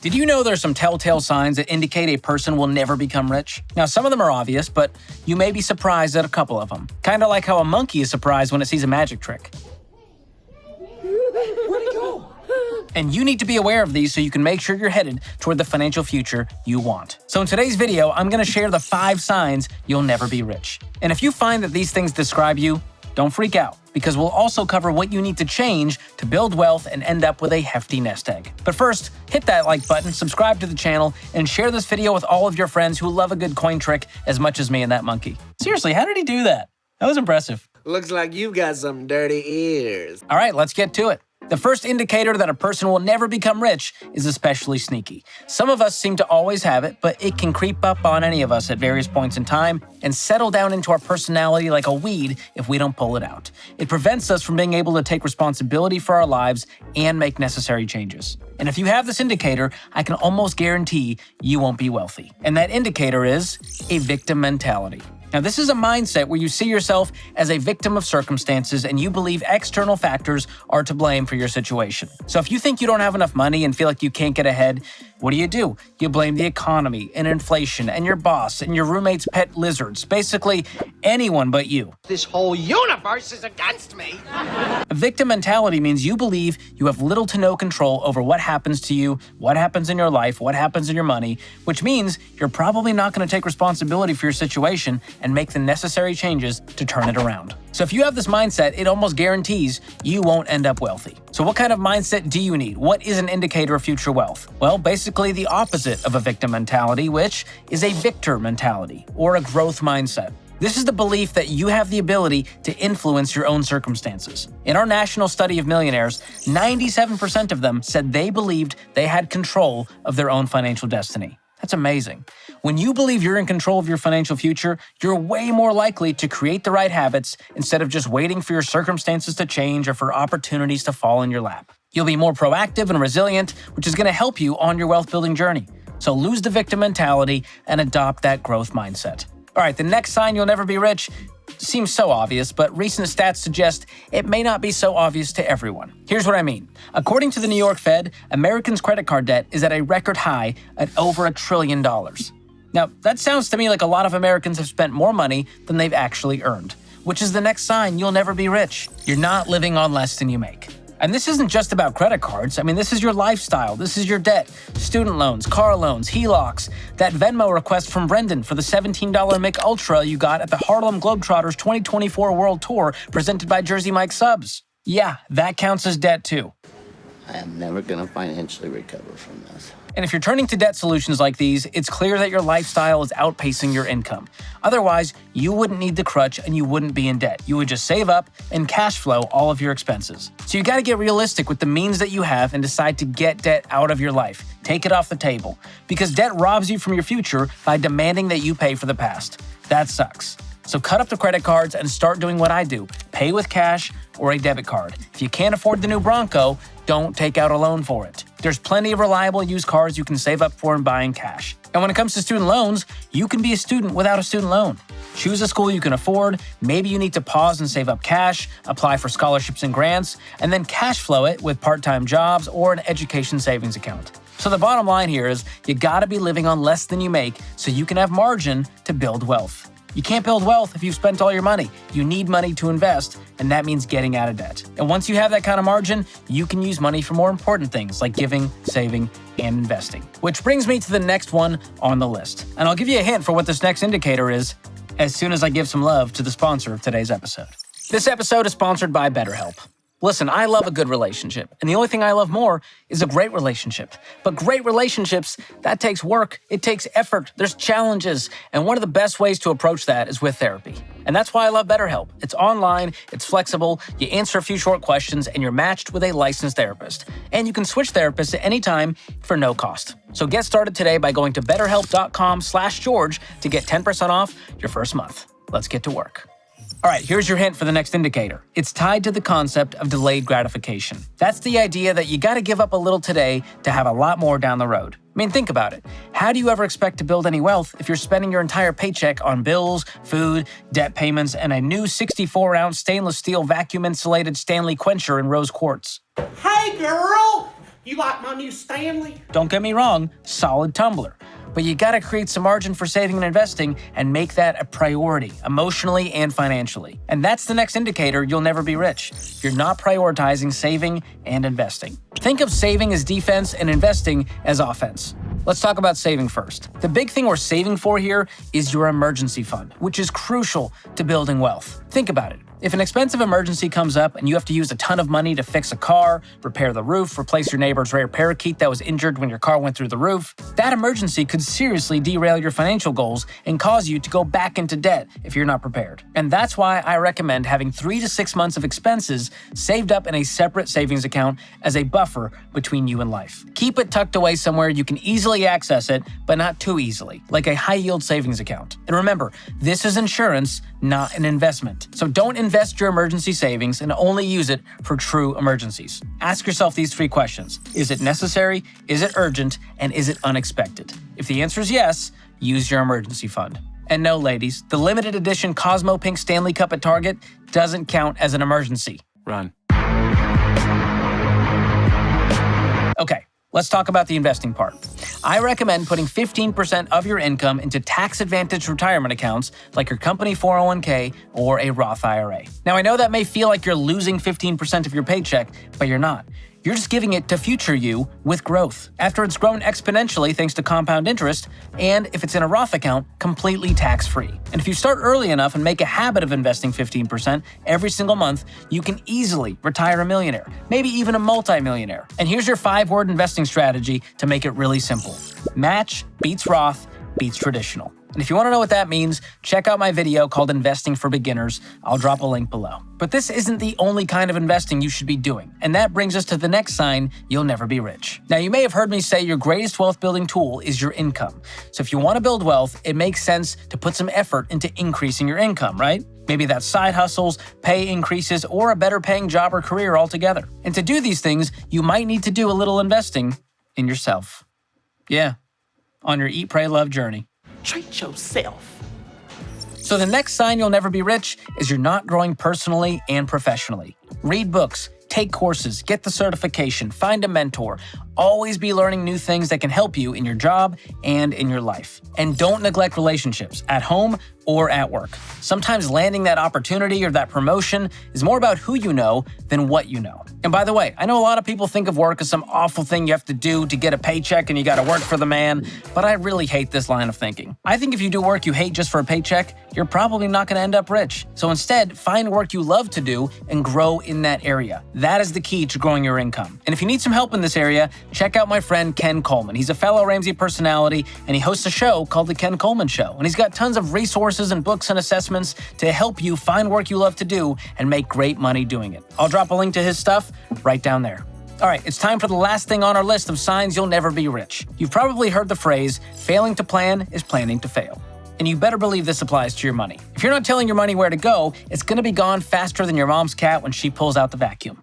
Did you know there's some telltale signs that indicate a person will never become rich? Now, some of them are obvious, but you may be surprised at a couple of them. Kind of like how a monkey is surprised when it sees a magic trick. Where'd he go? And you need to be aware of these so you can make sure you're headed toward the financial future you want. So in today's video, I'm going to share the 5 signs you'll never be rich. And if you find that these things describe you, don't freak out, because we'll also cover what you need to change to build wealth and end up with a hefty nest egg. But first, hit that like button, subscribe to the channel, and share this video with all of your friends who love a good coin trick as much as me and that monkey. Seriously, how did he do that? That was impressive. Looks like you've got some dirty ears. All right, let's get to it. The first indicator that a person will never become rich is especially sneaky. Some of us seem to always have it, but it can creep up on any of us at various points in time and settle down into our personality like a weed if we don't pull it out. It prevents us from being able to take responsibility for our lives and make necessary changes. And if you have this indicator, I can almost guarantee you won't be wealthy. And that indicator is a victim mentality. Now, this is a mindset where you see yourself as a victim of circumstances and you believe external factors are to blame for your situation. So if you think you don't have enough money and feel like you can't get ahead, what do? You blame the economy and inflation and your boss and your roommate's pet lizards, basically anyone but you. This whole universe is against me. A victim mentality means you believe you have little to no control over what happens to you, what happens in your life, what happens in your money, which means you're probably not going to take responsibility for your situation and make the necessary changes to turn it around. So if you have this mindset, it almost guarantees you won't end up wealthy. So what kind of mindset do you need? What is an indicator of future wealth? Well, basically the opposite of a victim mentality, which is a victor mentality or a growth mindset. This is the belief that you have the ability to influence your own circumstances. In our national study of millionaires, 97% of them said they believed they had control of their own financial destiny. That's amazing. When you believe you're in control of your financial future, you're way more likely to create the right habits instead of just waiting for your circumstances to change or for opportunities to fall in your lap. You'll be more proactive and resilient, which is going to help you on your wealth building journey. So lose the victim mentality and adopt that growth mindset. All right, the next sign you'll never be rich seems so obvious, but recent stats suggest it may not be so obvious to everyone. Here's what I mean. According to the New York Fed, Americans' credit card debt is at a record high at over $1 trillion. Now, that sounds to me like a lot of Americans have spent more money than they've actually earned, which is the next sign you'll never be rich. You're not living on less than you make. And this isn't just about credit cards. I mean, this is your lifestyle. This is your debt. Student loans, car loans, HELOCs. That Venmo request from Brendan for the $17 Mick Ultra you got at the Harlem Globetrotters 2024 World Tour presented by Jersey Mike Subs. Yeah, that counts as debt too. I am never going to financially recover from this. And if you're turning to debt solutions like these, it's clear that your lifestyle is outpacing your income. Otherwise, you wouldn't need the crutch and you wouldn't be in debt. You would just save up and cash flow all of your expenses. So you got to get realistic with the means that you have and decide to get debt out of your life. Take it off the table. Because debt robs you from your future by demanding that you pay for the past. That sucks. So cut up the credit cards and start doing what I do. Pay with cash or a debit card. If you can't afford the new Bronco, don't take out a loan for it. There's plenty of reliable used cars you can save up for and buy in cash. And when it comes to student loans, you can be a student without a student loan. Choose a school you can afford. Maybe you need to pause and save up cash, apply for scholarships and grants, and then cash flow it with part-time jobs or an education savings account. So the bottom line here is you gotta be living on less than you make so you can have margin to build wealth. You can't build wealth if you've spent all your money. You need money to invest, and that means getting out of debt. And once you have that kind of margin, you can use money for more important things like giving, saving, and investing. Which brings me to the next one on the list. And I'll give you a hint for what this next indicator is as soon as I give some love to the sponsor of today's episode. This episode is sponsored by BetterHelp. Listen, I love a good relationship, and the only thing I love more is a great relationship. But great relationships, that takes work, it takes effort, there's challenges, and one of the best ways to approach that is with therapy. And that's why I love BetterHelp. It's online, it's flexible, you answer a few short questions, and you're matched with a licensed therapist. And you can switch therapists at any time for no cost. So get started today by going to betterhelp.com/George to get 10% off your first month. Let's get to work. All right, here's your hint for the next indicator. It's tied to the concept of delayed gratification. That's the idea that you got to give up a little today to have a lot more down the road. I mean, think about it. How do you ever expect to build any wealth if you're spending your entire paycheck on bills, food, debt payments, and a new 64-ounce stainless steel vacuum-insulated Stanley quencher in rose quartz? Hey, girl! You like my new Stanley? Don't get me wrong, solid tumbler. But you gotta create some margin for saving and investing and make that a priority, emotionally and financially. And that's the next indicator you'll never be rich. You're not prioritizing saving and investing. Think of saving as defense and investing as offense. Let's talk about saving first. The big thing we're saving for here is your emergency fund, which is crucial to building wealth. Think about it. If an expensive emergency comes up and you have to use a ton of money to fix a car, repair the roof, replace your neighbor's rare parakeet that was injured when your car went through the roof, that emergency could seriously derail your financial goals and cause you to go back into debt if you're not prepared. And that's why I recommend having 3 to 6 months of expenses saved up in a separate savings account as a buffer between you and life. Keep it tucked away somewhere you can easily access it, but not too easily, like a high-yield savings account. And remember, this is insurance, not an investment. So don't invest your emergency savings and only use it for true emergencies. Ask yourself these 3 questions. Is it necessary? Is it urgent? And is it unexpected? If the answer is yes, use your emergency fund. And no, ladies, the limited edition Cosmo Pink Stanley Cup at Target doesn't count as an emergency. Run. Okay, let's talk about the investing part. I recommend putting 15% of your income into tax-advantaged retirement accounts like your company 401k or a Roth IRA. Now, I know that may feel like you're losing 15% of your paycheck, but you're not. You're just giving it to future you with growth. After it's grown exponentially thanks to compound interest, and if it's in a Roth account, completely tax-free. And if you start early enough and make a habit of investing 15% every single month, you can easily retire a millionaire, maybe even a multi-millionaire. And here's your 5-word investing strategy to make it really simple. Match beats Roth beats traditional. And if you want to know what that means, check out my video called Investing for Beginners. I'll drop a link below. But this isn't the only kind of investing you should be doing. And that brings us to the next sign you'll never be rich. Now, you may have heard me say your greatest wealth building tool is your income. So if you want to build wealth, it makes sense to put some effort into increasing your income, right? Maybe that's side hustles, pay increases, or a better paying job or career altogether. And to do these things, you might need to do a little investing in yourself. Yeah, on your Eat, Pray, Love journey. Treat yourself. So the next sign you'll never be rich is you're not growing personally and professionally. Read books, take courses, get the certification, find a mentor. Always be learning new things that can help you in your job and in your life. And don't neglect relationships at home or at work. Sometimes landing that opportunity or that promotion is more about who you know than what you know. And by the way, I know a lot of people think of work as some awful thing you have to do to get a paycheck and you gotta work for the man, but I really hate this line of thinking. I think if you do work you hate just for a paycheck, you're probably not gonna end up rich. So instead, find work you love to do and grow in that area. That is the key to growing your income. And if you need some help in this area, check out my friend Ken Coleman. He's a fellow Ramsey personality and he hosts a show called The Ken Coleman Show. And he's got tons of resources and books and assessments to help you find work you love to do and make great money doing it. I'll drop a link to his stuff right down there. All right, it's time for the last thing on our list of signs you'll never be rich. You've probably heard the phrase, failing to plan is planning to fail. And you better believe this applies to your money. If you're not telling your money where to go, it's gonna be gone faster than your mom's cat when she pulls out the vacuum.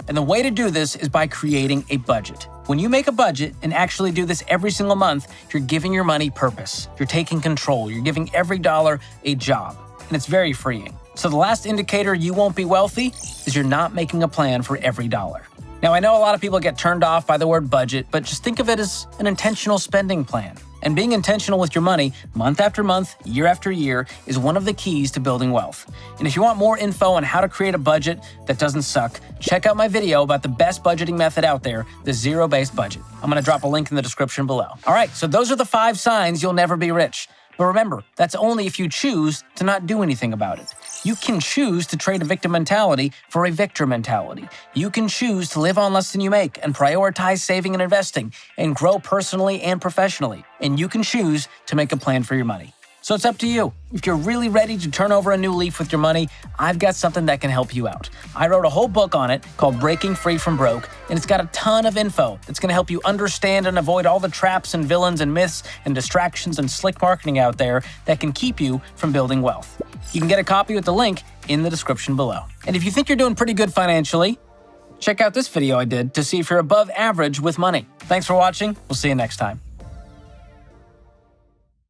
And the way to do this is by creating a budget. When you make a budget and actually do this every single month, you're giving your money purpose. You're taking control. You're giving every dollar a job. And it's very freeing. So the last indicator you won't be wealthy is you're not making a plan for every dollar. Now, I know a lot of people get turned off by the word budget, but just think of it as an intentional spending plan. And being intentional with your money, month after month, year after year, is one of the keys to building wealth. And if you want more info on how to create a budget that doesn't suck, check out my video about the best budgeting method out there, the zero-based budget. I'm gonna drop a link in the description below. All right, so those are the 5 signs you'll never be rich. But remember, that's only if you choose to not do anything about it. You can choose to trade a victim mentality for a victor mentality. You can choose to live on less than you make and prioritize saving and investing and grow personally and professionally. And you can choose to make a plan for your money. So it's up to you. If you're really ready to turn over a new leaf with your money, I've got something that can help you out. I wrote a whole book on it called Breaking Free from Broke, and it's got a ton of info that's going to help you understand and avoid all the traps and villains and myths and distractions and slick marketing out there that can keep you from building wealth. You can get a copy with the link in the description below. And if you think you're doing pretty good financially, check out this video I did to see if you're above average with money. Thanks for watching. We'll see you next time.